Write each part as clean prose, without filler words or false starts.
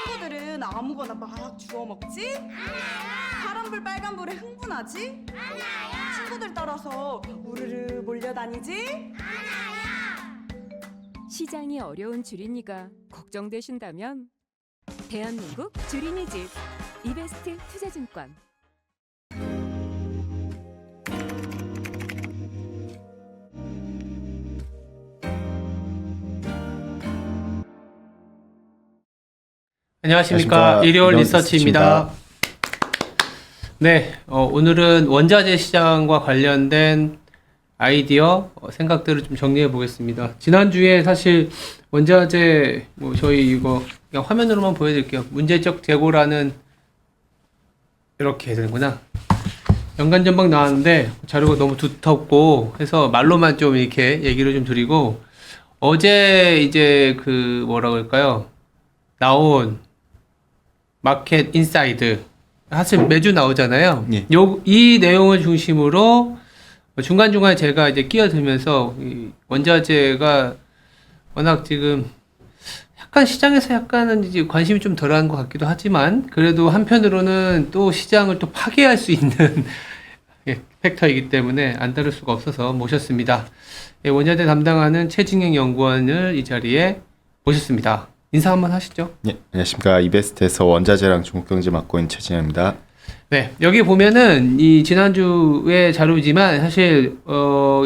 친구들은 아무거나 막 주워 먹지? 파란불 빨간불에 흥분하지? 친구들 따라서 우르르 몰려다니지? 시장이 어려운 주린이가 걱정되신다면 대한민국 주린이 집 이베스트 투자증권. 안녕하십니까. 일요일 리서치입니다. 네, 오늘은 원자재 시장과 관련된 아이디어, 생각들을 좀 정리해 보겠습니다. 지난주에 사실 원자재, 저희 이거 그냥 화면으로만 보여드릴게요. 문제적 재고라는, 이렇게 해야 되는구나. 연간 전망 나왔는데 자료가 너무 두텁고 해서 말로만 좀 이렇게 얘기를 좀 드리고, 어제 이제 뭐라 그럴까요? 나온 마켓 인사이드 사실 매주 나오잖아요. 예. 이 내용을 중심으로 중간중간에 제가 이제 끼어들면서 이 원자재가 워낙 지금 약간 시장에서 약간은 이제 관심이 좀 덜한 것 같기도 하지만 그래도 한편으로는 또 시장을 또 파괴할 수 있는 팩터이기 때문에 안 다룰 수가 없어서 모셨습니다. 원자재 담당하는 최진경 연구원을 이 자리에 모셨습니다. 인사 한번 하시죠. 네, 안녕하십니까. 이베스트에서 원자재랑 중국경제 맡고 있는 최진영입니다. 네, 여기 보면은 이 지난주의 자료지만 사실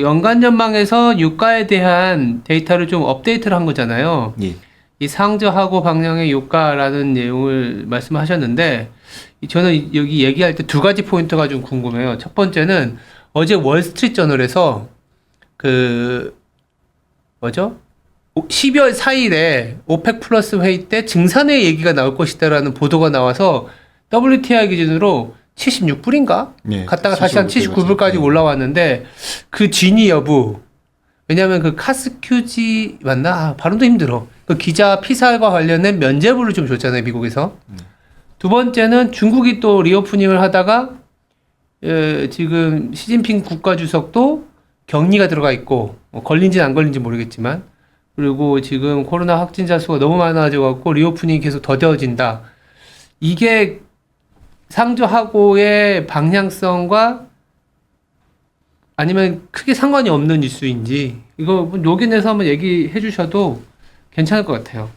연간 전망에서 유가에 대한 데이터를 좀 업데이트를 한 거잖아요. 예. 이 상저하고 방향의 유가라는 내용을 말씀하셨는데 저는 여기 얘기할 때 두 가지 포인트가 좀 궁금해요. 첫 번째는 어제 월스트리트저널에서 뭐죠? 12월 4일에 오펙 플러스 회의 때 증산의 얘기가 나올 것이다라는 보도가 나와서 WTI 기준으로 76불인가? 예, 갔다가 다시 한 79불까지 예. 올라왔는데 그 진위 여부, 왜냐면 그 카스큐지 맞나? 발음도 힘들어. 그 기자 피살과 관련된 면죄부를 좀 줬잖아요, 미국에서. 두 번째는 중국이 또 리오프닝을 하다가 지금 시진핑 국가주석도 격리가 들어가 있고 걸린지는 안 걸린지 모르겠지만 그리고 지금 코로나 확진자 수가 너무 많아져갖고 리오프닝이 계속 더뎌진다. 이게 상저하고의 방향성과 아니면 크게 상관이 없는 이슈인지 이거 요긴해서 한번 얘기해 주셔도 괜찮을 것 같아요.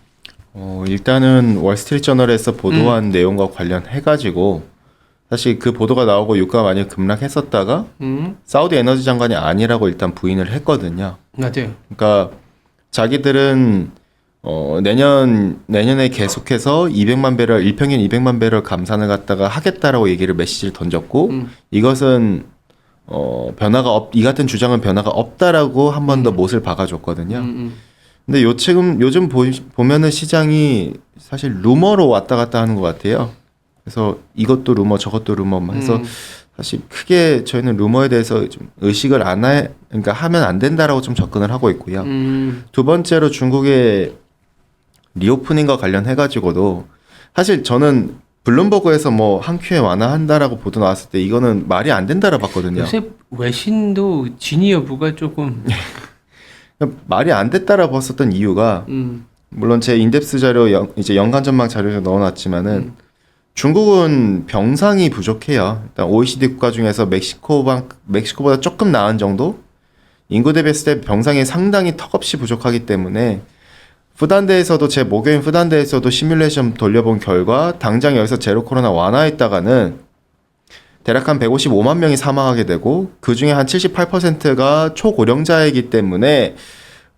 일단은 월스트리트저널에서 보도한 내용과 관련해가지고 사실 그 보도가 나오고 유가가 많이 급락했었다가 사우디 에너지 장관이 아니라고 일단 부인을 했거든요. 맞아요. 그러니까 자기들은 내년에 계속해서 200만 배럴, 일평균 200만 배럴 감산을 갖다가 하겠다라고 얘기를 메시지를 던졌고 이것은 이 같은 주장은 변화가 없다라고 한 번 더 못을 박아줬거든요. 근데 요즘 보면은 시장이 사실 루머로 왔다 갔다 하는 것 같아요. 그래서 이것도 루머, 저것도 루머 해서 사실 크게 저희는 루머에 대해서 좀 의식을 그러니까 하면 안 된다라고 좀 접근을 하고 있고요. 두 번째로 중국의 리오프닝과 관련해가지고도 사실 저는 블룸버그에서 한 큐에 완화한다라고 보도 나왔을 때 이거는 말이 안 된다라고 봤거든요. 요새 외신도 진위 여부가 조금 말이 안 됐다라고 봤었던 이유가 물론 제 인덱스 자료 이제 연간 전망 자료에 넣어놨지만은 중국은 병상이 부족해요. 일단 OECD 국가 중에서 멕시코보다 조금 나은 정도? 인구 대비했을 때 병상이 상당히 턱없이 부족하기 때문에 푸단대에서도 제 목요일 푸단대에서도 시뮬레이션 돌려본 결과 당장 여기서 제로 코로나 완화했다가는 대략 한 155만 명이 사망하게 되고 그 중에 한 78%가 초고령자이기 때문에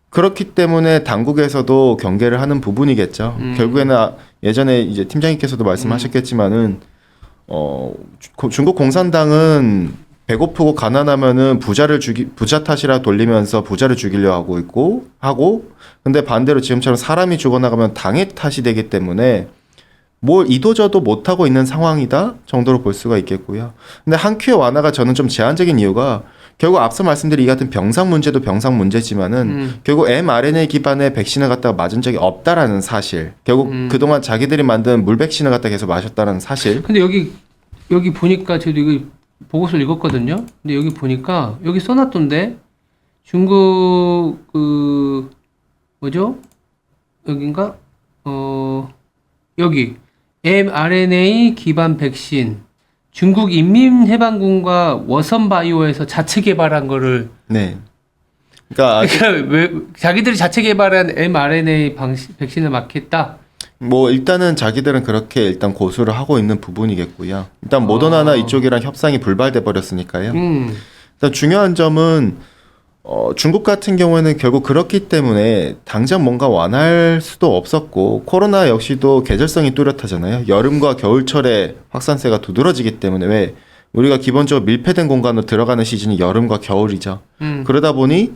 그렇기 때문에 당국에서도 경계를 하는 부분이겠죠. 결국에는 예전에 이제 팀장님께서도 말씀하셨겠지만은 중국 공산당은 배고프고 가난하면은 부자 탓이라 돌리면서 부자를 죽이려 하고 근데 반대로 지금처럼 사람이 죽어나가면 당의 탓이 되기 때문에 뭘 이도저도 못하고 있는 상황이다 정도로 볼 수가 있겠고요. 근데 한 큐의 완화가 저는 좀 제한적인 이유가 결국 앞서 말씀드린 이 같은 병상 문제도 병상 문제지만은 결국 mRNA 기반의 백신을 갖다가 맞은 적이 없다라는 사실. 결국 그동안 자기들이 만든 물 백신을 갖다 계속 마셨다는 사실. 근데 여기 보니까 저도 이거 보고서를 읽었거든요. 근데 여기 보니까 여기 써놨던데 중국 뭐죠? 여긴가? 여기 mRNA 기반 백신 중국 인민해방군과 워선바이오에서 자체 개발한 거를 네. 그러니까 아직 왜 자기들이 자체 개발한 mRNA 백신을 맞겠다? 뭐 일단은 자기들은 그렇게 일단 고수를 하고 있는 부분이겠고요. 일단 모더나나 이쪽이랑 협상이 불발돼 버렸으니까요. 일단 중요한 점은 중국 같은 경우에는 결국 그렇기 때문에 당장 뭔가 완화할 수도 없었고 코로나 역시도 계절성이 뚜렷하잖아요. 여름과 겨울철에 확산세가 두드러지기 때문에 왜 우리가 기본적으로 밀폐된 공간으로 들어가는 시즌이 여름과 겨울이죠. 그러다 보니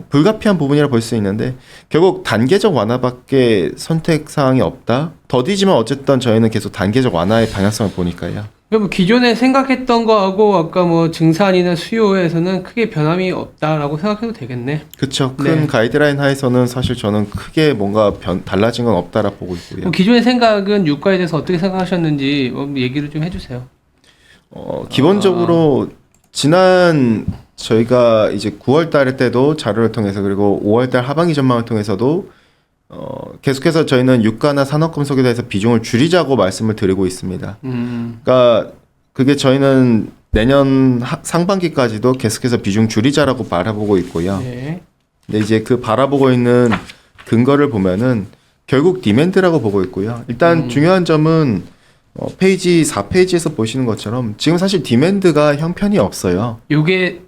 불가피한 부분이라 볼 수 있는데 결국 단계적 완화밖에 선택 사항이 없다. 더디지만 어쨌든 저희는 계속 단계적 완화의 방향성을 보니까요. 그럼 기존에 생각했던 거하고 아까 뭐 증산이나 수요에서는 크게 변함이 없다라고 생각해도 되겠네. 그렇죠. 네. 큰 가이드라인 하에서는 사실 저는 크게 뭔가 달라진 건 없다라 보고 있고요. 그럼 기존의 생각은 유가에 대해서 어떻게 생각하셨는지 얘기를 좀 해주세요. 기본적으로 지난 저희가 이제 9월 달 때도 자료를 통해서 그리고 5월 달 하반기 전망을 통해서도 계속해서 저희는 유가나 산업금속에 대해서 비중을 줄이자고 말씀을 드리고 있습니다. 그러니까 그게 저희는 내년 상반기까지도 계속해서 비중 줄이자라고 바라보고 있고요. 네. 근데 이제 그 바라보고 있는 근거를 보면은 결국 디맨드라고 보고 있고요. 일단 중요한 점은 페이지 4페이지에서 보시는 것처럼 지금 사실 디맨드가 형편이 없어요. 요게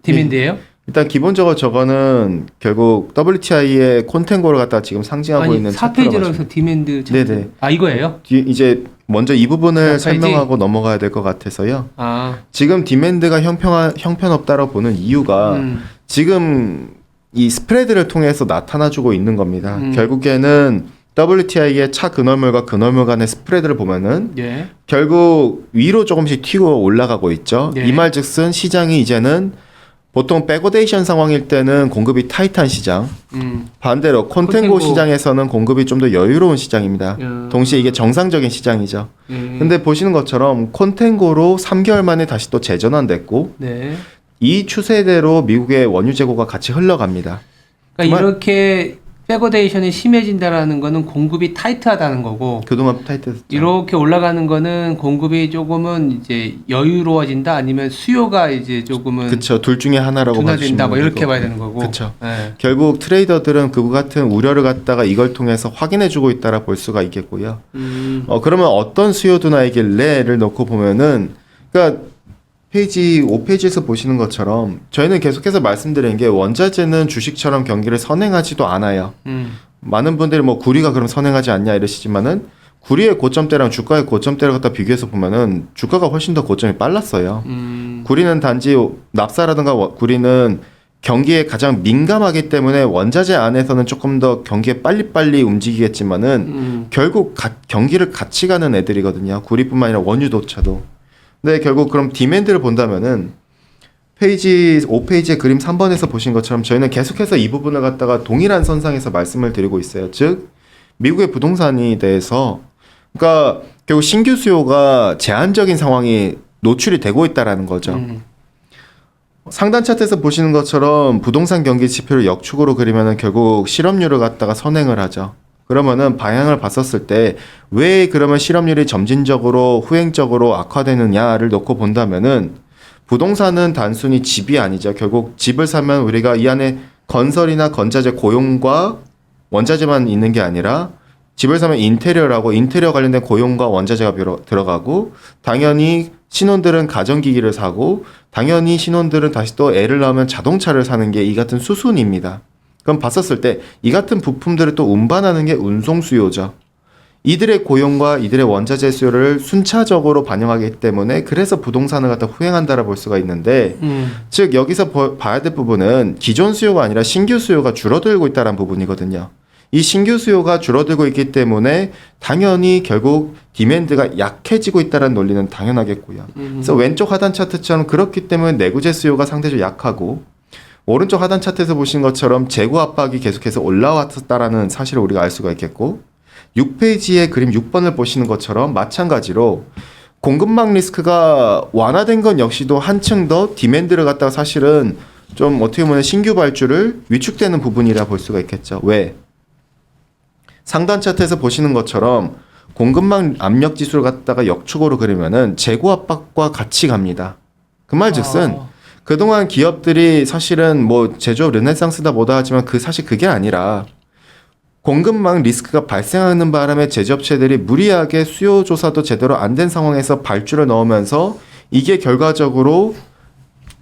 디맨드예요? 일단 기본적으로 저거는 결국 WTI의 콘텐고를 갖다 지금 상징하고 아니 있는 4페이지로 해서 디맨드 네네. 아 이거예요? 이제 먼저 이 부분을 4페이지? 설명하고 넘어가야 될 것 같아서요. 아 지금 디맨드가 형편없다고 보는 이유가 지금 이 스프레드를 통해서 나타나주고 있는 겁니다. 결국에는 WTI의 차 근월물과 근월물 간의 스프레드를 보면은 예. 결국 위로 조금씩 튀고 올라가고 있죠. 예. 이 말즉슨 시장이 이제는 보통 백오데이션 상황일 때는 공급이 타이트한 시장, 반대로 콘텐고 콘텐고. 시장에서는 공급이 좀 더 여유로운 시장입니다. 동시에 이게 정상적인 시장이죠. 근데 보시는 것처럼 콘텐고로 3개월 만에 다시 또 재전환됐고 네. 이 추세대로 미국의 원유 재고가 같이 흘러갑니다. 그러니까 정말- 이렇게 백오데이션이 심해진다라는 거는 공급이 타이트하다는 거고 그동안 타이트했죠. 이렇게 올라가는 거는 공급이 조금은 이제 여유로워진다 아니면 수요가 이제 조금은 그쵸. 둘 중에 하나라고 둔화된다 봐주시면 뭐 이렇게 되고. 봐야 되는 거고. 그쵸. 네. 결국 트레이더들은 그와 같은 우려를 갖다가 이걸 통해서 확인해주고 있다라 볼 수가 있겠고요. 그러면 어떤 수요 둔화이길래를 놓고 보면은, 그러니까 페이지 5페이지에서 보시는 것처럼 저희는 계속해서 말씀드린 게 원자재는 주식처럼 경기를 선행하지도 않아요. 많은 분들이 뭐 구리가 그럼 선행하지 않냐 이러시지만은 구리의 고점대랑 주가의 고점대를 갖다 비교해서 보면은 주가가 훨씬 더 고점이 빨랐어요. 구리는 단지 납사라든가 구리는 경기에 가장 민감하기 때문에 원자재 안에서는 조금 더 경기에 빨리빨리 움직이겠지만은 결국 경기를 같이 가는 애들이거든요. 구리뿐만 아니라 원유도차도. 근데 결국 그럼 디맨드를 본다면은 페이지 5페이지의 그림 3번에서 보신 것처럼 저희는 계속해서 이 부분을 갖다가 동일한 선상에서 말씀을 드리고 있어요. 즉 미국의 부동산에 대해서 그러니까 결국 신규 수요가 제한적인 상황이 노출이 되고 있다라는 거죠. 상단 차트에서 보시는 것처럼 부동산 경기 지표를 역축으로 그리면은 결국 실업률을 갖다가 선행을 하죠. 그러면은 방향을 봤었을 때 왜 그러면 실업률이 점진적으로 후행적으로 악화되느냐를 놓고 본다면은 부동산은 단순히 집이 아니죠. 결국 집을 사면 우리가 이 안에 건설이나 건자재 고용과 원자재만 있는 게 아니라 집을 사면 인테리어라고 인테리어 관련된 고용과 원자재가 들어가고 당연히 신혼들은 가전기기를 사고 당연히 신혼들은 다시 또 애를 낳으면 자동차를 사는 게 이 같은 수순입니다. 그럼 봤었을 때 이 같은 부품들을 또 운반하는 게 운송 수요죠. 이들의 고용과 이들의 원자재 수요를 순차적으로 반영하기 때문에 그래서 부동산을 갖다 후행한다라 볼 수가 있는데 즉 여기서 봐야 될 부분은 기존 수요가 아니라 신규 수요가 줄어들고 있다는 부분이거든요. 이 신규 수요가 줄어들고 있기 때문에 당연히 결국 디맨드가 약해지고 있다는 논리는 당연하겠고요. 그래서 왼쪽 하단 차트처럼 그렇기 때문에 내구재 수요가 상대적으로 약하고 오른쪽 하단 차트에서 보신 것처럼 재고 압박이 계속해서 올라왔다라는 사실을 우리가 알 수가 있겠고 6페이지의 그림 6번을 보시는 것처럼 마찬가지로 공급망 리스크가 완화된 건 역시도 한층 더 디맨드를 갖다가 사실은 좀 어떻게 보면 신규 발주를 위축되는 부분이라 볼 수가 있겠죠. 왜? 상단 차트에서 보시는 것처럼 공급망 압력 지수를 갖다가 역축으로 그리면은 재고 압박과 같이 갑니다. 그 말즉슨 그동안 기업들이 사실은 뭐 제조업 르네상스다 뭐다 하지만 사실 그게 아니라 공급망 리스크가 발생하는 바람에 제조업체들이 무리하게 수요 조사도 제대로 안 된 상황에서 발주를 넣으면서 이게 결과적으로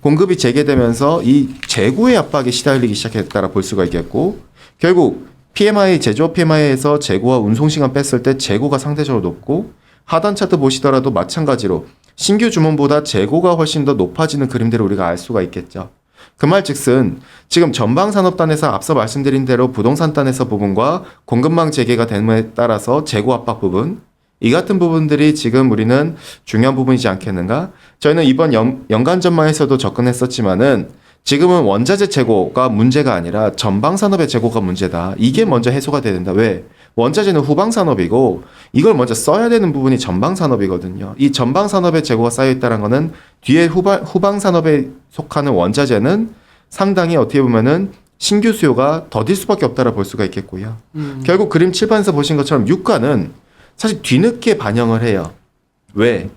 공급이 재개되면서 이 재고의 압박에 시달리기 시작했다라 볼 수가 있겠고, 결국 PMI 제조업 PMI에서 재고와 운송 시간 뺐을 때 재고가 상대적으로 높고, 하단 차트 보시더라도 마찬가지로 신규 주문보다 재고가 훨씬 더 높아지는 그림들을 우리가 알 수가 있겠죠. 그 말즉슨 지금 전방산업단에서 앞서 말씀드린 대로 부동산단에서 부분과 공급망 재개가 됨에 따라서 재고 압박 부분, 이 같은 부분들이 지금 우리는 중요한 부분이지 않겠는가? 저희는 이번 연간 전망에서도 접근했었지만은 지금은 원자재 재고가 문제가 아니라 전방산업의 재고가 문제다. 이게 먼저 해소가 돼야 된다. 왜? 원자재는 후방산업이고 이걸 먼저 써야 되는 부분이 전방산업이거든요. 이 전방산업의 재고가 쌓여있다는 거는 뒤에 후방산업에 속하는 원자재는 상당히 어떻게 보면은 신규 수요가 더딜 수밖에 없다라 볼 수가 있겠고요. 결국 그림 칠판에서 보신 것처럼 유가는 사실 뒤늦게 반영을 해요. 왜?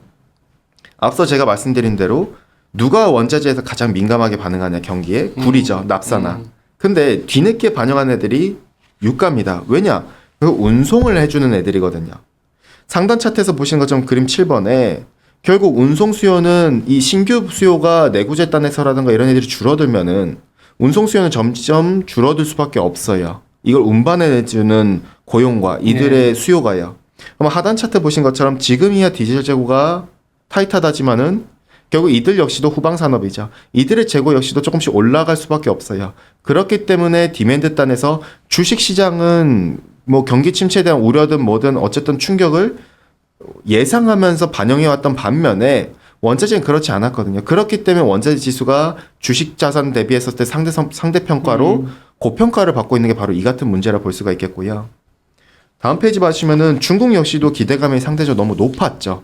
앞서 제가 말씀드린 대로 누가 원자재에서 가장 민감하게 반응하냐 경기에 구리죠. 납사나. 근데 뒤늦게 반영한 애들이 유가입니다. 왜냐? 그 운송을 해주는 애들이거든요. 상단 차트에서 보시는 것처럼 그림 7번에 결국 운송 수요는 이 신규 수요가 내구재 단에서라든가 이런 애들이 줄어들면은 운송 수요는 점점 줄어들 수밖에 없어요. 이걸 운반해주는 고용과 이들의 수요가요. 그럼 하단 차트 보신 것처럼 지금이야 디젤 재고가 타이트하다지만은 결국 이들 역시도 후방산업이죠. 이들의 재고 역시도 조금씩 올라갈 수밖에 없어요. 그렇기 때문에 디맨드 단에서 주식시장은 뭐 경기 침체에 대한 우려든 뭐든 어쨌든 충격을 예상하면서 반영해왔던 반면에 원자재는 그렇지 않았거든요. 그렇기 때문에 원자재 지수가 주식 자산 대비했을 때 상대평가로 고평가를 받고 있는 게 바로 이 같은 문제라 볼 수가 있겠고요. 다음 페이지 보시면은 중국 역시도 기대감이 상대적으로 너무 높았죠.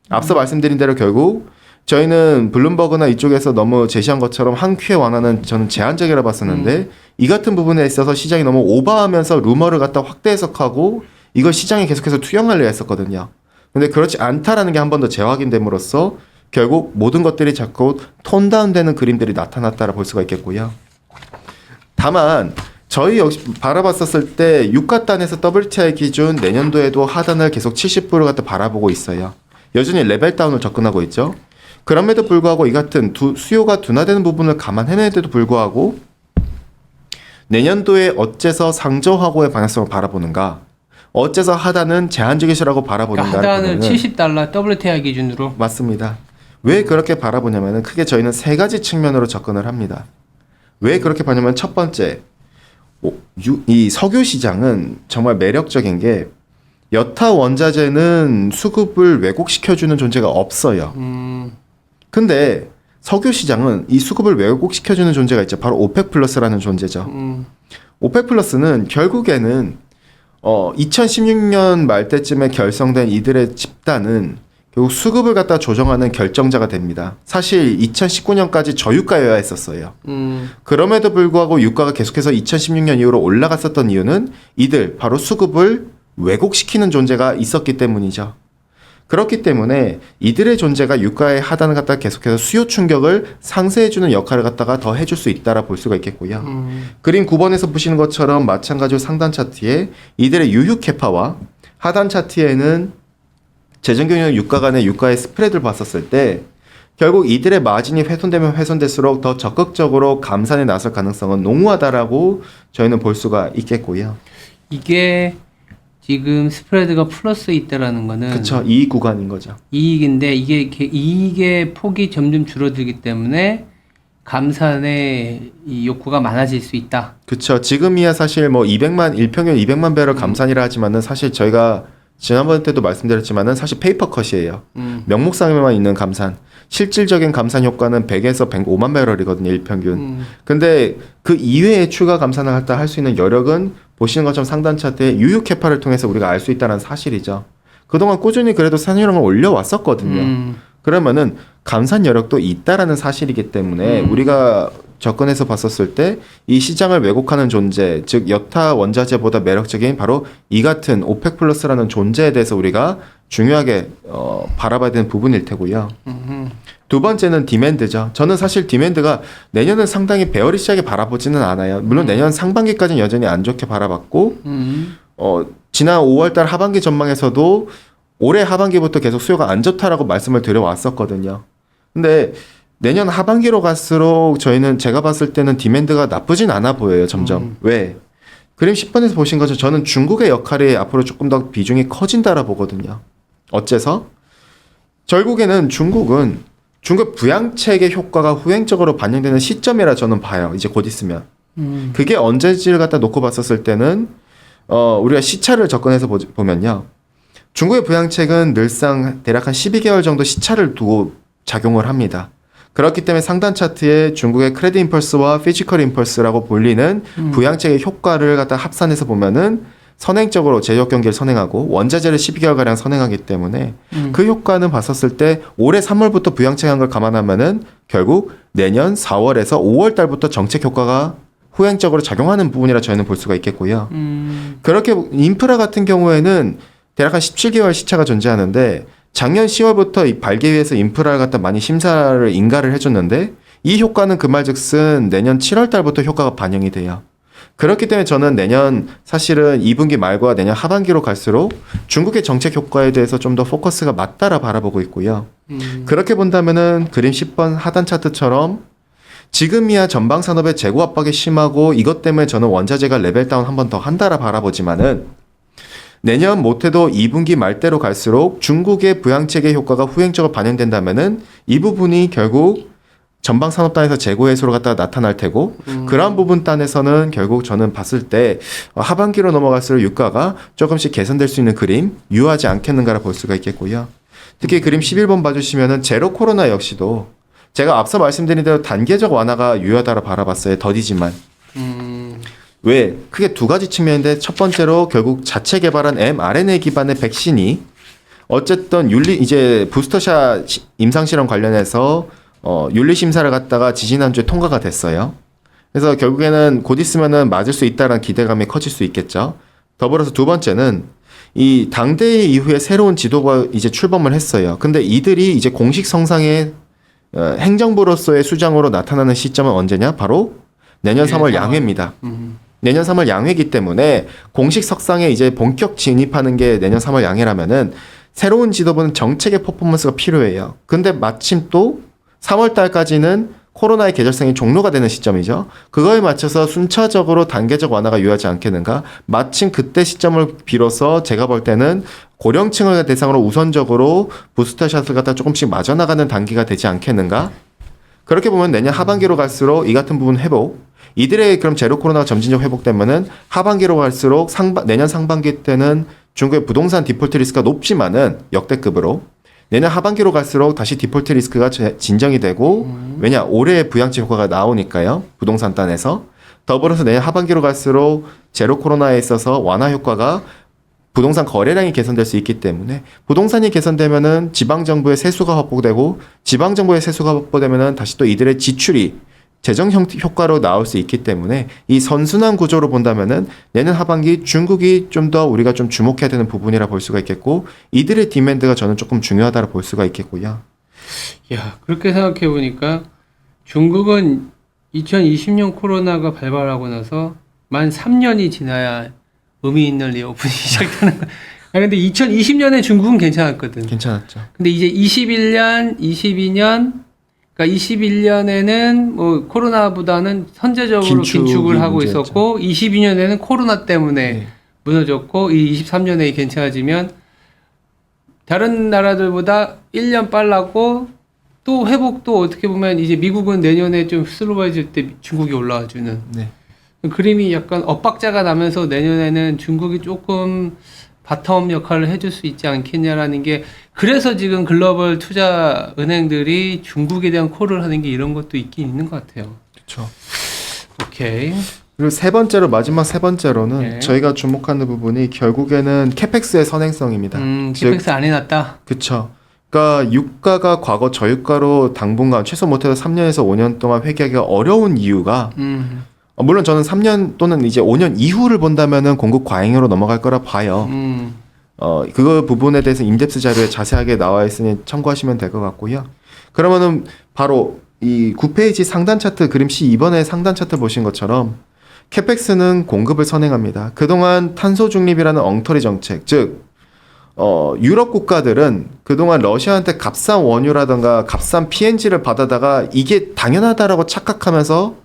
앞서 말씀드린 대로 결국 저희는 블룸버그나 이쪽에서 너무 제시한 것처럼 한 큐의 완화는 저는 제한적이라 봤었는데 이 같은 부분에 있어서 시장이 너무 오버하면서 루머를 갖다 확대 해석하고 이걸 시장에 계속해서 투영하려 했었거든요. 근데 그렇지 않다라는 게 한 번 더 재확인됨으로써 결국 모든 것들이 자꾸 톤 다운되는 그림들이 나타났다라 볼 수가 있겠고요. 다만 저희 역시 바라봤었을 때 유가단에서 WTI 기준 내년도에도 하단을 계속 70%를 갖다 바라보고 있어요. 여전히 레벨 다운을 접근하고 있죠. 그럼에도 불구하고 이 같은 수요가 둔화되는 부분을 감안해내도 불구하고 내년도에 어째서 상저하고의 방향성을 바라보는가, 어째서 하단은 제한적이시라고 바라보는가. 그러니까 하단을 $70 WTI 기준으로. 맞습니다. 왜 그렇게 바라보냐면은 크게 저희는 세 가지 측면으로 접근을 합니다. 왜 그렇게 보냐면 첫 번째, 이 석유 시장은 정말 매력적인 게 여타 원자재는 수급을 왜곡시켜주는 존재가 없어요. 근데 석유 시장은 이 수급을 왜곡시켜주는 존재가 있죠. 바로 오펙 플러스라는 존재죠. 오펙 플러스는 결국에는 2016년 말 때쯤에 결성된 이들의 집단은 결국 수급을 갖다 조정하는 결정자가 됩니다. 사실 2019년까지 저유가여야 했었어요. 그럼에도 불구하고 유가가 계속해서 2016년 이후로 올라갔었던 이유는 이들 바로 수급을 왜곡시키는 존재가 있었기 때문이죠. 그렇기 때문에 이들의 존재가 유가의 하단을 갖다가 계속해서 수요 충격을 상쇄해주는 역할을 갖다가 더 해줄 수 있다라 볼 수가 있겠고요. 그림 9번에서 보시는 것처럼 마찬가지로 상단 차트에 이들의 유휴 캐파와 하단 차트에는 재정경영 유가 간의 유가의 스프레드를 봤었을 때 결국 이들의 마진이 훼손되면 훼손될수록 더 적극적으로 감산에 나설 가능성은 농후하다라고 저희는 볼 수가 있겠고요. 이게 지금 스프레드가 플러스 있다라는 거는 그쵸, 이익 구간인 거죠. 이익인데 이게 이익의 폭이 점점 줄어들기 때문에 감산의 이 욕구가 많아질 수 있다. 그쵸. 지금이야 사실 뭐 일평균 200만 배럴 감산이라 하지만은 사실 저희가 지난번 때도 말씀드렸지만은 사실 페이퍼 컷이에요. 명목상에만 있는 감산. 실질적인 감산 효과는 100에서 105만 배럴이거든요, 일평균. 근데 그 이외에 추가 감산을 할 수 있는 여력은 보시는 것처럼 상단 차트에 유효 캐파를 통해서 우리가 알 수 있다는 사실이죠. 그동안 꾸준히 그래도 산유량을 올려왔었거든요. 그러면은 감산 여력도 있다라는 사실이기 때문에 우리가 접근해서 봤었을 때 이 시장을 왜곡하는 존재, 즉 여타 원자재보다 매력적인 바로 이 같은 오펙 플러스라는 존재에 대해서 우리가 중요하게 바라봐야 되는 부분일 테고요. 두 번째는 디맨드죠. 저는 사실 디맨드가 내년은 상당히 베어리시하게 바라보지는 않아요. 물론 내년 상반기까지는 여전히 안 좋게 바라봤고 지난 5월달 하반기 전망에서도 올해 하반기부터 계속 수요가 안 좋다라고 말씀을 드려왔었거든요. 근데 내년 하반기로 갈수록 저희는 제가 봤을 때는 디맨드가 나쁘진 않아 보여요. 점점. 왜? 그림 10번에서 보신 것처럼 저는 중국의 역할이 앞으로 조금 더 비중이 커진다라 보거든요. 어째서? 결국에는 중국은 중국 부양책의 효과가 후행적으로 반영되는 시점이라 저는 봐요. 이제 곧 있으면. 그게 언제지를 갖다 놓고 봤었을 때는 우리가 시차를 접근해서 보면요. 중국의 부양책은 늘상 대략 한 12개월 정도 시차를 두고 작용을 합니다. 그렇기 때문에 상단 차트에 중국의 크레딧 임펄스와 피지컬 임펄스라고 불리는 부양책의 효과를 갖다 합산해서 보면은 선행적으로 제조업 경기를 선행하고 원자재를 12개월가량 선행하기 때문에 그 효과는 봤었을 때 올해 3월부터 부양책한 걸 감안하면은 결국 내년 4월에서 5월 달부터 정책 효과가 후행적으로 작용하는 부분이라 저희는 볼 수가 있겠고요. 그렇게 인프라 같은 경우에는 대략 한 17개월 시차가 존재하는데 작년 10월부터 이 발계위에서 인프라를 갖다 많이 심사를 인가를 해줬는데 이 효과는 그말즉슨 내년 7월 달부터 효과가 반영이 돼요. 그렇기 때문에 저는 내년 사실은 2분기 말과 내년 하반기로 갈수록 중국의 정책 효과에 대해서 좀 더 포커스가 맞따라 바라보고 있고요. 그렇게 본다면은 그림 10번 하단 차트처럼 지금이야 전방 산업의 재고 압박이 심하고 이것 때문에 저는 원자재가 레벨 다운 한 번 더 한다라 바라보지만은 내년 못해도 2분기 말대로 갈수록 중국의 부양책의 효과가 후행적으로 반영된다면은 이 부분이 결국 전방 산업단에서 재고 해소로 갖다가 나타날 테고 그러한 부분 단에서는 결국 저는 봤을 때 하반기로 넘어갈수록 유가가 조금씩 개선될 수 있는 그림 유효하지 않겠는가라 볼 수가 있겠고요. 특히 그림 11번 봐주시면은 제로 코로나 역시도 제가 앞서 말씀드린 대로 단계적 완화가 유효하다라 바라봤어요. 더디지만. 왜? 크게 두 가지 측면인데 첫 번째로 결국 자체 개발한 mRNA 기반의 백신이 어쨌든 이제 부스터샷 임상실험 관련해서 윤리 심사를 갖다가 지지난주에 통과가 됐어요. 그래서 결국에는 곧 있으면은 맞을 수 있다는 기대감이 커질 수 있겠죠. 더불어서 두 번째는 이 당대회 이후에 새로운 지도가 이제 출범을 했어요. 근데 이들이 이제 공식 성상의 행정부로서의 수장으로 나타나는 시점은 언제냐? 바로 내년 3월 양회입니다. 내년 3월 양회이기 때문에 공식 석상에 이제 본격 진입하는 게 내년 3월 양회라면은 새로운 지도부는 정책의 퍼포먼스가 필요해요. 근데 마침 또 3월 달까지는 코로나의 계절성이 종료가 되는 시점이죠. 그거에 맞춰서 순차적으로 단계적 완화가 유효하지 않겠는가? 마침 그때 시점을 빌어서 제가 볼 때는 고령층을 대상으로 우선적으로 부스터샷을 갖다 조금씩 맞아나가는 단계가 되지 않겠는가? 그렇게 보면 내년 하반기로 갈수록 이 같은 부분 회복, 이들의 그럼 제로 코로나가 점진적 회복되면은 하반기로 갈수록 내년 상반기 때는 중국의 부동산 디폴트 리스크가 높지만은 역대급으로 내년 하반기로 갈수록 다시 디폴트 리스크가 진정이 되고 왜냐 올해 부양책 효과가 나오니까요. 부동산 단에서 더불어서 내년 하반기로 갈수록 제로 코로나에 있어서 완화 효과가 부동산 거래량이 개선될 수 있기 때문에 부동산이 개선되면은 지방정부의 세수가 확보되고 지방정부의 세수가 확보되면은 다시 또 이들의 지출이 재정 효과로 나올 수 있기 때문에 이 선순환 구조로 본다면은 내년 하반기 중국이 좀 더 우리가 좀 주목해야 되는 부분이라 볼 수가 있겠고 이들의 디맨드가 저는 조금 중요하다고 볼 수가 있겠고요. 야, 그렇게 생각해 보니까 중국은 2020년 코로나가 발발하고 나서 만 3년이 지나야 의미 있는 리오프닝이 시작되는 거야. 근데 2020년에 중국은 괜찮았거든. 괜찮았죠. 근데 이제 21년, 22년, 그러니까 21년에는 뭐 코로나보다는 선제적으로 긴축을 하고 문제였죠. 있었고, 22년에는 코로나 때문에 무너졌고, 이 23년에 괜찮아지면 다른 나라들보다 1년 빨랐고, 또 회복도 어떻게 보면 이제 미국은 내년에 좀 슬로우해질 때 중국이 올라와 주는. 네. 그림이 약간 엇박자가 나면서 내년에는 중국이 조금 바텀 역할을 해줄 수 있지 않겠냐라는 게 그래서 지금 글로벌 투자 은행들이 중국에 대한 콜을 하는 게 이런 것도 있긴 있는 것 같아요. 그렇죠. 오케이. 그리고 마지막 세 번째로는 네. 저희가 주목하는 부분이 결국에는 캐펙스의 선행성입니다. 캐펙스 안 해놨다. 그렇죠. 그러니까 유가가 과거 저유가로 당분간 최소 못해도 3년에서 5년 동안 회귀하기가 어려운 이유가 물론 저는 3년 또는 이제 5년 이후를 본다면은 공급 과잉으로 넘어갈 거라 봐요. 그 부분에 대해서 인덱스 자료에 자세하게 나와 있으니 참고하시면 될 것 같고요. 그러면은 바로 이 9페이지 상단 차트 그림 C 2번의 상단 차트 보신 것처럼 캐펙스는 공급을 선행합니다. 그동안 탄소 중립이라는 엉터리 정책, 즉 유럽 국가들은 그동안 러시아한테 값싼 원유라든가 값싼 PNG를 받아다가 이게 당연하다라고 착각하면서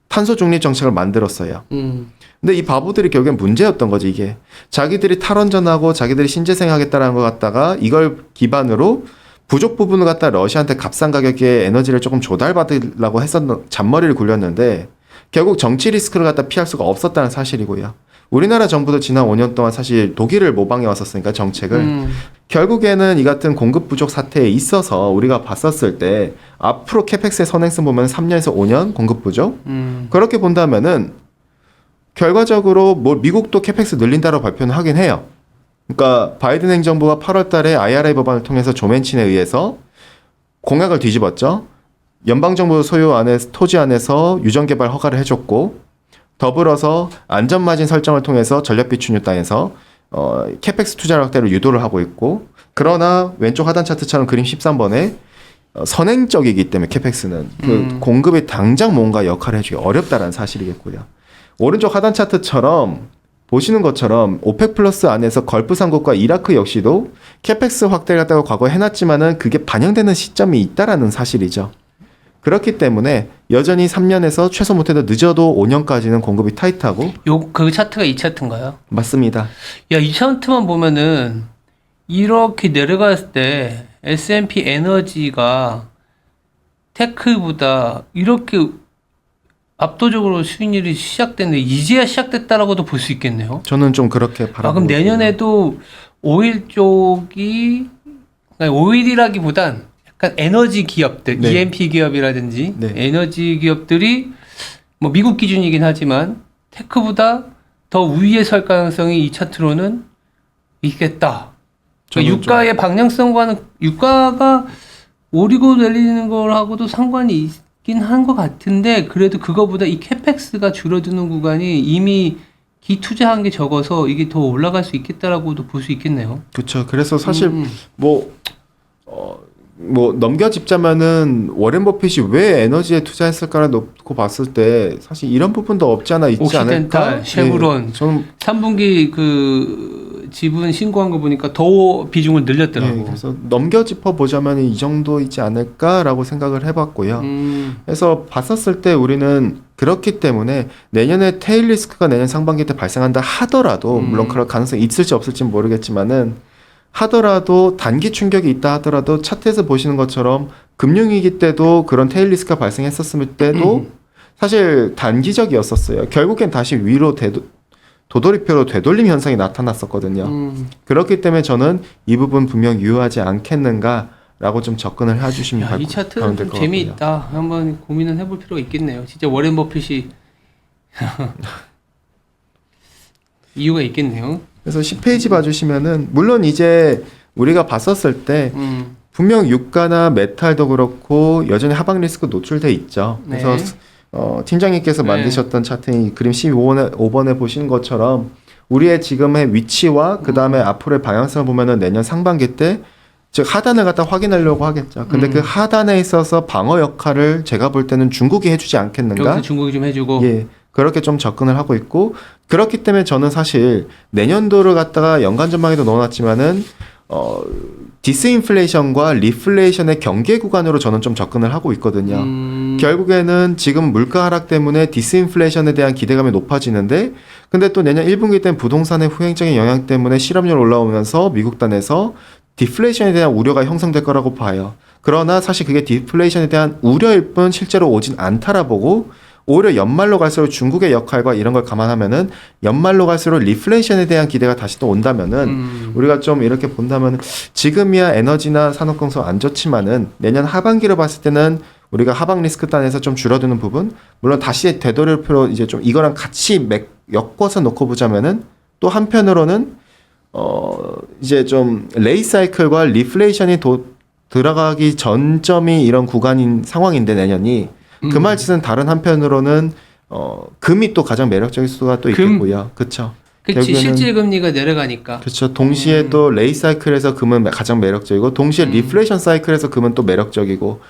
탄소 중립 정책을 만들었어요. 근데 이 바보들이 결국엔 문제였던 거지, 이게. 자기들이 탈원전하고 자기들이 신재생하겠다라는 것 갖다가 이걸 기반으로 부족 부분을 갖다 러시아한테 값싼 가격에 에너지를 조금 조달받으려고 했었던 잔머리를 굴렸는데 결국 정치 리스크를 갖다 피할 수가 없었다는 사실이고요. 우리나라 정부도 지난 5년 동안 사실 독일을 모방해 왔었으니까 정책을 결국에는 이 같은 공급 부족 사태에 있어서 우리가 봤었을 때 앞으로 캐펙스의 선행성 보면 3년에서 5년 공급 부족 그렇게 본다면은 결과적으로 뭐 미국도 캐펙스 늘린다고 발표는 하긴 해요. 그러니까 바이든 행정부가 8월 달에 IRA 법안을 통해서 조맨친에 의해서 공약을 뒤집었죠. 연방정부 소유 안에 토지 안에서 유전개발 허가를 해줬고 더불어서 안전마진 설정을 통해서 전력비춘유 땅에서 캐펙스 투자 확대를 유도를 하고 있고 그러나 왼쪽 하단 차트처럼 그림 13번에 선행적이기 때문에 캐펙스는 그 공급이 당장 뭔가 역할을 해주기 어렵다는 사실이겠고요. 오른쪽 하단 차트처럼 보시는 것처럼 오펙 플러스 안에서 걸프 삼국과 이라크 역시도 캐펙스 확대를 갖다가 과거에 해놨지만은 그게 반영되는 시점이 있다라는 사실이죠. 그렇기 때문에 여전히 3년에서 최소 못해도 늦어도 5년까지는 공급이 타이트하고 그 차트가 이 차트인가요? 맞습니다. 야, 이 차트만 보면은 이렇게 내려갔을 때 S&P 에너지가 테크보다 이렇게 압도적으로 수익률이 시작됐는데 이제야 시작됐다라고도 볼 수 있겠네요. 저는 좀 그렇게 바라보고 그럼 내년에도 오일 쪽이 아니, 오일이라기보단 약간 에너지 기업들, 네. E&P 기업이라든지 네. 에너지 기업들이 뭐 미국 기준이긴 하지만 테크보다 더 우위에 설 가능성이 이 차트로는 있겠다. 그러니까 유가의 방향성과는 유가가 오르고 내리는 거하고도 상관이 있긴 한 것 같은데 그래도 그거보다 이 캐펙스가 줄어드는 구간이 이미 기투자한 게 적어서 이게 더 올라갈 수 있겠다라고도 볼 수 있겠네요. 그렇죠. 그래서 사실 뭐 넘겨짚자면은 워렌 버핏이 왜 에너지에 투자했을까를 놓고 봤을 때 사실 이런 부분도 없지 않아 있지 옥시덴탈, 않을까? 쉐브론, 네, 저는 3분기 그 지분 신고한 거 보니까 더 비중을 늘렸더라고. 네, 그래서 넘겨짚어 보자면 이 정도이지 않을까라고 생각을 해봤고요. 그래서 봤었을 때 우리는 그렇기 때문에 내년에 테일 리스크가 내년 상반기 때 발생한다 하더라도 물론 그럴 가능성이 있을지 없을지는 모르겠지만은 하더라도 단기 충격이 있다 하더라도 차트에서 보시는 것처럼 금융위기 때도 그런 테일 리스크가 발생했었을 때도 사실 단기적이었었어요. 결국엔 다시 위로 도돌이표로 되돌림 현상이 나타났었거든요. 그렇기 때문에 저는 이 부분 분명 유효하지 않겠는가라고 좀 접근을 해주시면 이 차트는 좀 재미있다. 한번 고민은 해볼 필요가 있겠네요. 진짜 워렌 버핏이 이유가 있겠네요. 그래서 10페이지 봐주시면은 물론 이제 우리가 봤었을 때 분명 유가나 메탈도 그렇고 여전히 하방 리스크 노출돼 있죠. 네. 그래서 팀장님께서 네. 만드셨던 차트인 그림 15번에 보신 것처럼 우리의 지금의 위치와 그 다음에 앞으로의 방향성을 보면은 내년 상반기 때 즉 하단을 갖다 확인하려고 하겠죠. 근데 그 하단에 있어서 방어 역할을 제가 볼 때는 중국이 해주지 않겠는가? 여기서 중국이 좀 해주고. 예. 그렇게 좀 접근을 하고 있고 그렇기 때문에 저는 사실 내년도를 갖다가 연간 전망에도 넣어놨지만은 디스인플레이션과 리플레이션의 경계 구간으로 저는 좀 접근을 하고 있거든요. 결국에는 지금 물가 하락 때문에 디스인플레이션에 대한 기대감이 높아지는데 근데 또 내년 1분기 때는 부동산의 후행적인 영향 때문에 실업률 올라오면서 미국 단에서 디플레이션에 대한 우려가 형성될 거라고 봐요. 그러나 사실 그게 디플레이션에 대한 우려일 뿐 실제로 오진 않다라 보고 오히려 연말로 갈수록 중국의 역할과 이런 걸 감안하면은 연말로 갈수록 리플레이션에 대한 기대가 다시 또 온다면은 우리가 좀 이렇게 본다면은 지금이야 에너지나 산업공사 안 좋지만은 내년 하반기로 봤을 때는 우리가 하방 리스크 단에서 좀 줄어드는 부분 물론 다시 되돌릴 필요 이제 좀 이거랑 같이 엮어서 놓고 보자면은 또 한편으로는 이제 좀 레이 사이클과 리플레이션이 들어가기 전점이 이런 구간인 상황인데 내년이 그 말짓은 다른 한편으로는 금이 또 가장 매력적일 수가 또 금? 있겠고요. 그렇죠. 그치, 실질 금리가 내려가니까. 그렇죠. 동시에 또 레이 사이클에서 금은 가장 매력적이고 동시에 리플레이션 사이클에서 금은 또 매력적이고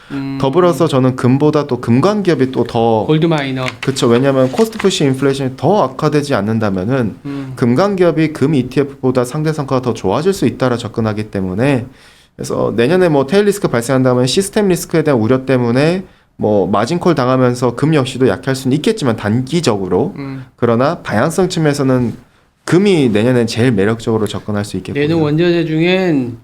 더불어서 저는 금보다 또 금광기업이 또 더 골드 마이너. 그렇죠. 왜냐하면 코스트 푸시 인플레이션이 더 악화되지 않는다면은 금광기업이 금 ETF보다 상대 성과가 더 좋아질 수 있다라 접근하기 때문에 그래서 내년에 뭐 테일 리스크 발생한다면 시스템 리스크에 대한 우려 때문에 뭐 마진콜 당하면서 금 역시도 약할 수는 있겠지만 단기적으로 그러나 방향성 측면에서는 금이 내년엔 제일 매력적으로 접근할 수 있겠고요. 내년 원자재 중엔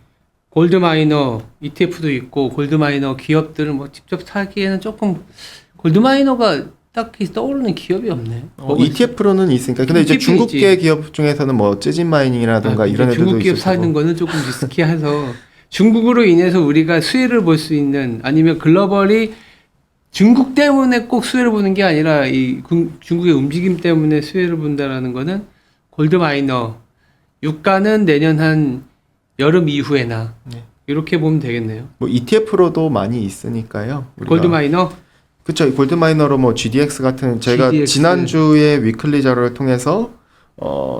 골드 마이너 ETF도 있고 골드 마이너 기업들을 뭐 직접 사기에는 조금 골드 마이너가 딱히 떠오르는 기업이 없네. ETF로는 있으니까. 근데 이제 ETF 는 중국계 있지. 기업 중에서는 뭐 쯔진 마이닝이라든가 이런 애들도 중국 기업 있을 사는 거고. 거는 조금 리스키해서 중국으로 인해서 우리가 수혜를 볼 수 있는 아니면 글로벌이 중국 때문에 꼭 수혜를 보는 게 아니라 이 중국의 움직임 때문에 수혜를 본다라는 거는 골드 마이너 유가는 내년 한 여름 이후에나 이렇게 보면 되겠네요. 뭐 ETF로도 많이 있으니까요. 골드 마이너 그렇죠. 골드 마이너로 뭐 GDX 같은 저희가 GDX. 지난주에 위클리 자료를 통해서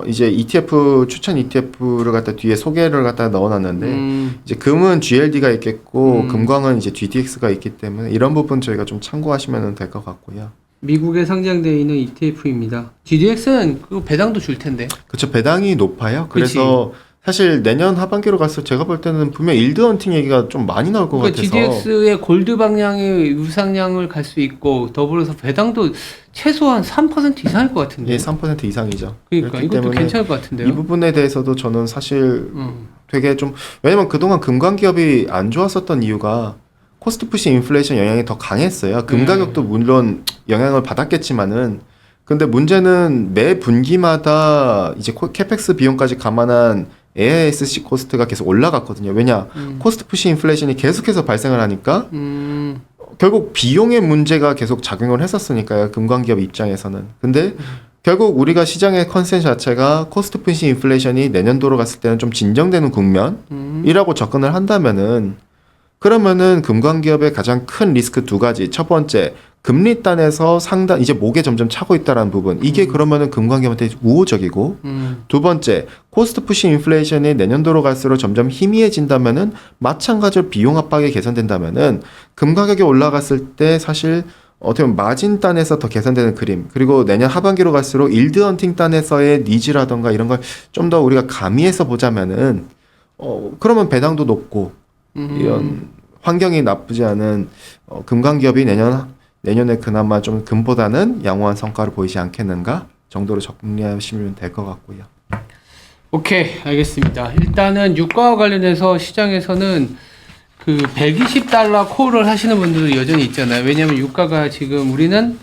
이제 ETF 추천 ETF를 갖다 뒤에 소개를 갖다 넣어놨는데 이제 금은 GLD가 있겠고 금광은 이제 GDX가 있기 때문에 이런 부분 저희가 좀 참고하시면 될 것 같고요. 미국에 상장되어 있는 ETF입니다. GDX는 그 배당도 줄 텐데. 그렇죠. 배당이 높아요. 그래서 사실 내년 하반기로 가서 제가 볼 때는 분명 일드 헌팅 얘기가 좀 많이 나올 것 그러니까 같아서 GDX의 골드 방향의 우상향을 갈 수 있고 더불어서 배당도 최소한 3% 이상일 것 같은데. 예, 3% 이상이죠. 그러니까 그렇기 이것도 때문에 괜찮을 것 같은데요. 이 부분에 대해서도 저는 사실 되게 좀 왜냐면 그동안 금광기업이 안 좋았었던 이유가 코스트 푸시 인플레이션 영향이 더 강했어요. 금 가격도 물론 영향을 받았겠지만은 근데 문제는 매 분기마다 이제 캐펙스 비용까지 감안한 AISC 코스트가 계속 올라갔거든요. 왜냐? 코스트 푸시 인플레이션이 계속해서 발생을 하니까 결국 비용의 문제가 계속 작용을 했었으니까요. 금광기업 입장에서는. 근데 결국 우리가 시장의 컨센 자체가 코스트 푸시 인플레이션이 내년도로 갔을 때는 좀 진정되는 국면이라고 접근을 한다면은 그러면은 금광기업의 가장 큰 리스크 두 가지. 첫 번째, 금리 단에서 상단 이제 목에 점점 차고 있다라는 부분. 이게 그러면은 금광기업한테 우호적이고. 두 번째, 코스트 푸시 인플레이션이 내년도로 갈수록 점점 희미해진다면은 마찬가지로 비용 압박이 개선된다면은 금 가격이 올라갔을 때 사실 어떻게 보면 마진 단에서 더 개선되는 그림. 그리고 내년 하반기로 갈수록 일드 헌팅 단에서의 니즈라던가 이런 걸 좀 더 우리가 가미해서 보자면은 그러면 배당도 높고 이런 환경이 나쁘지 않은 금광기업이 내년에 그나마 좀 금보다는 양호한 성과를 보이지 않겠는가 정도로 정리하시면 될 것 같고요. 오케이, 알겠습니다. 일단은 유가와 관련해서 시장에서는 그 120달러 콜을 하시는 분들도 여전히 있잖아요. 왜냐면 유가가 우리는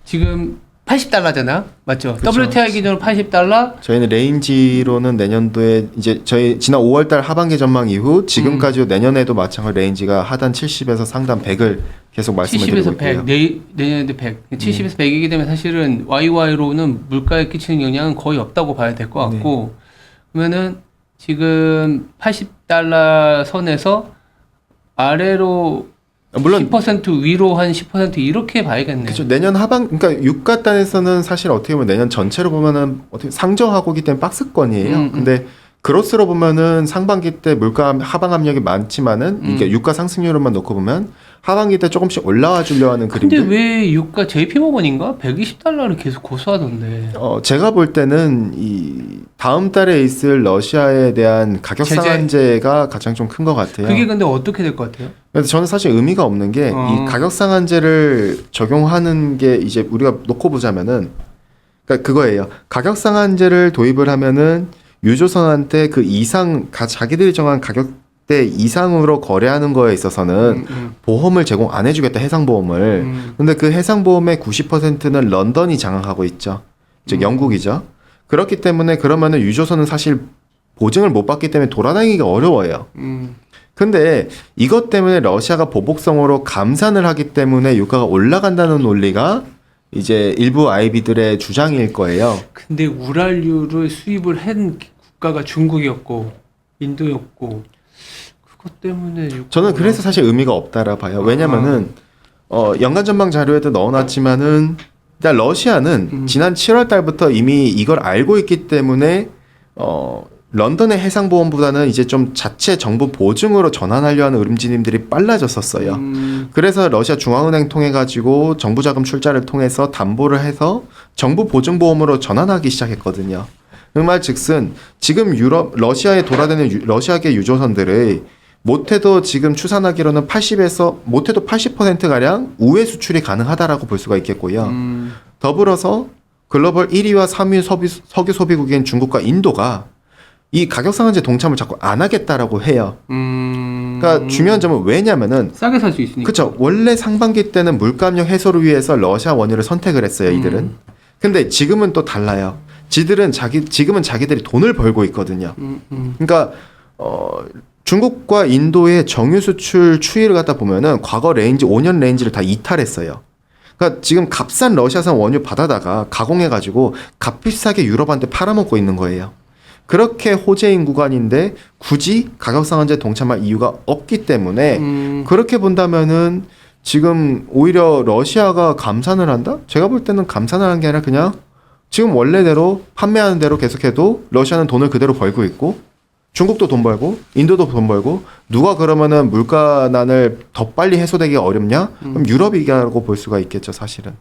지금 80달러잖아. 맞죠? 그쵸. WTI 기준으로 80달러. 저희는 레인지로는 내년도에 이제 저희 지난 5월달 하반기 전망 이후 지금까지 내년에도 마찬가지 레인지가 하단 70에서 상단 100을 계속 말씀을 70에서 드리고 100, 있고요. 내년에도 100. 70에서 100이기 때문에 사실은 YY로는 물가에 끼치는 영향은 거의 없다고 봐야 될 것 같고, 그러면은 지금 80달러 선에서 아래로 물론 10% 위로 한 10% 이렇게 봐야겠네요. 그렇죠. 내년 그러니까 유가 단에서는 사실 어떻게 보면 내년 전체로 보면은 어떻게 상저하고기 때문에 박스권이에요. 근데 그로스로 보면은 상반기 때 물가 하방 압력이 많지만은 이게 유가 상승률만 놓고 보면 하반기 때 조금씩 올라와 주려 하는 근데 그림들. 왜 유가 JP모건인가 120달러를 계속 고수하던데. 제가 볼 때는 이 다음 달에 있을 러시아에 대한 가격 제재? 상한제가 가장 좀 큰 것 같아요. 그게 근데 어떻게 될 것 같아요? 그래서 저는 사실 의미가 없는 게 이 가격 상한제를 적용하는 게 이제 우리가 놓고 보자면은 그러니까 그거예요. 가격 상한제를 도입을 하면은 유조선한테 그 이상 자기들이 정한 가격대 이상으로 거래하는 거에 있어서는 보험을 제공 안 해주겠다, 해상보험을. 근데 그 해상보험의 90%는 런던이 장악하고 있죠. 즉 영국이죠. 그렇기 때문에 그러면은 유조선은 사실 보증을 못 받기 때문에 돌아다니기가 어려워요. 근데 이것 때문에 러시아가 보복성으로 감산을 하기 때문에 유가가 올라간다는 논리가 이제 일부 아이비들의 주장일 거예요. 근데 우랄유를 수입을 한 국가가 중국이었고 인도였고 그것 때문에 저는 그래서 사실 의미가 없다라 봐요. 왜냐면은 연간 전망 자료에도 넣어놨지만은 일단 러시아는 지난 7월 달부터 이미 이걸 알고 있기 때문에 런던의 해상보험보다는 이제 좀 자체 정부 보증으로 전환하려 하는 움직임들이 빨라졌었어요. 그래서 러시아 중앙은행 통해 가지고 정부 자금 출자를 통해서 담보를 해서 정부 보증보험으로 전환하기 시작했거든요. 그 말즉슨 지금 러시아에 돌아다니는 러시아계 유조선들의 못해도 지금 추산하기로는 80에서 못해도 80%가량 우회 수출이 가능하다라고 볼 수가 있겠고요. 더불어서 글로벌 1위와 3위 석유 소비국인 중국과 인도가 이 가격 상한제 동참을 자꾸 안 하겠다라고 해요. 그러니까 중요한 점은 왜냐면은 싸게 살 수 있으니까. 그렇죠. 원래 상반기 때는 물가압력 해소를 위해서 러시아 원유를 선택을 했어요. 이들은. 근데 지금은 또 달라요. 지금은 자기들이 돈을 벌고 있거든요. 그러니까 중국과 인도의 정유 수출 추이를 갖다 보면은 과거 레인지 5년 레인지를 다 이탈했어요. 그러니까 지금 값싼 러시아산 원유 받아다가 가공해가지고 값비싸게 유럽한테 팔아먹고 있는 거예요. 그렇게 호재인 구간인데 굳이 가격 상한제 동참할 이유가 없기 때문에 그렇게 본다면은 지금 오히려 러시아가 감산을 한다? 제가 볼 때는 감산을 한 게 아니라 그냥 지금 원래대로 판매하는 대로 계속해도 러시아는 돈을 그대로 벌고 있고 중국도 돈 벌고 인도도 돈 벌고 누가 그러면은 물가난을 더 빨리 해소되기 어렵냐? 그럼 유럽이라고 볼 수가 있겠죠, 사실은.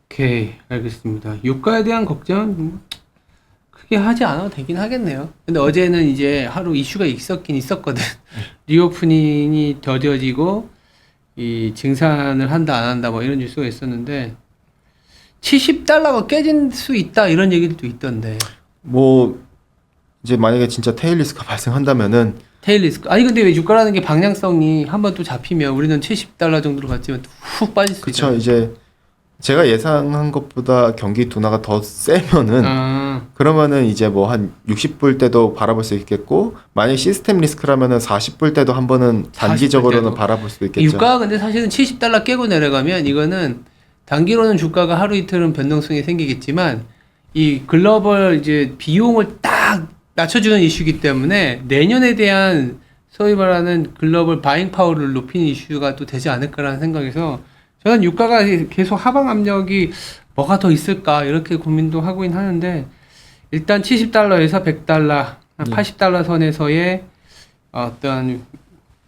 오케이, 알겠습니다. 유가에 대한 걱정은 크게 하지 않아도 되긴 하겠네요. 근데 어제는 이제 하루 이슈가 있었긴 있었거든. 리오프닝이 더뎌지고 이 증산을 한다 안 한다 뭐 이런 뉴스가 있었는데 70달러가 깨질 수 있다 이런 얘기도 있던데. 뭐 이제 만약에 진짜 테일 리스크가 발생한다면은 테일 리스크. 아니 근데 왜 유가라는 게 방향성이 한번 또 잡히면 우리는 70달러 정도로 갔지만 훅 빠질 수 그쵸. 있잖아요. 이제 제가 예상한 것보다 경기 둔화가 더 세면은 그러면은 이제 뭐 한 60불 때도 바라볼 수 있겠고 만약 시스템 리스크라면은 40불 때도 한 번은 단기적으로는 40불 때도. 바라볼 수도 있겠죠. 유가가 근데 사실은 70달러 깨고 내려가면 이거는 단기로는 주가가 하루 이틀은 변동성이 생기겠지만 이 글로벌 이제 비용을 딱 낮춰주는 이슈이기 때문에 내년에 대한 소위 말하는 글로벌 바잉 파워를 높이는 이슈가 또 되지 않을까라는 생각에서 저는 유가가 계속 하방 압력이 뭐가 더 있을까 이렇게 고민도 하고는 하는데 일단 70달러에서 100달러, 80달러 선에서의 어떤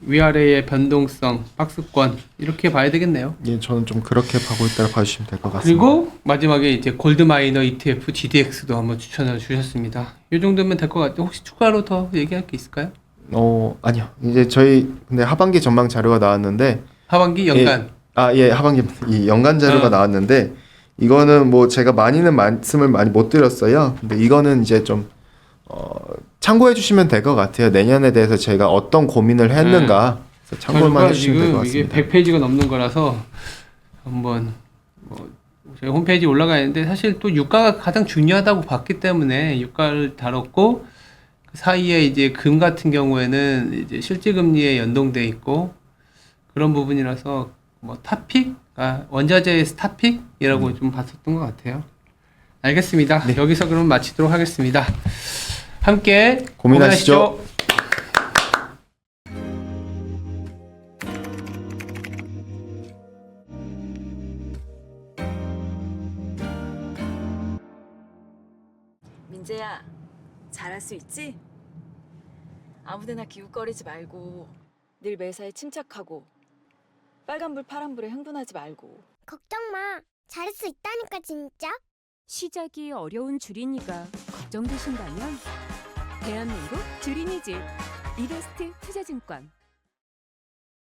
위아래의 변동성, 박스권 이렇게 봐야 되겠네요. 예, 저는 좀 그렇게 보고 있다고 봐주시면 될 것 같습니다. 그리고 마지막에 이제 골드마이너 ETF GDX도 한번 추천해 주셨습니다. 이 정도면 될 것 같아요. 혹시 추가로 더 얘기할 게 있을까요? 아니요. 이제 저희 근데 하반기 전망 자료가 나왔는데 하반기 연간. 예, 하반기 이 연간 자료가 나왔는데 이거는 뭐 제가 많이는 말씀을 많이 못 드렸어요. 근데 이거는 이제 좀 참고해 주시면 될 것 같아요. 내년에 대해서 제가 어떤 고민을 했는가 참고만 해주시면 될 것 같습니다. 이게 100페이지가 넘는 거라서 한번 뭐 저희 홈페이지 올라가 있는데 사실 또 유가가 가장 중요하다고 봤기 때문에 유가를 다뤘고 그 사이에 이제 금 같은 경우에는 이제 실질금리에 연동돼 있고 그런 부분이라서 뭐 탑픽, 원자재의 스탑픽이라고 좀 봤었던 것 같아요. 알겠습니다. 네. 여기서 그럼 마치도록 하겠습니다. 함께 고민하시죠. 민재야, 잘할 수 있지? 아무데나 기웃거리지 말고 늘 매사에 침착하고 빨간불 파란불에 흥분하지 말고. 걱정 마. 잘할 수 있다니까 진짜. 시작이 어려운 주린이가 걱정되신다면 대한민국 주린이집 이베스트 투자증권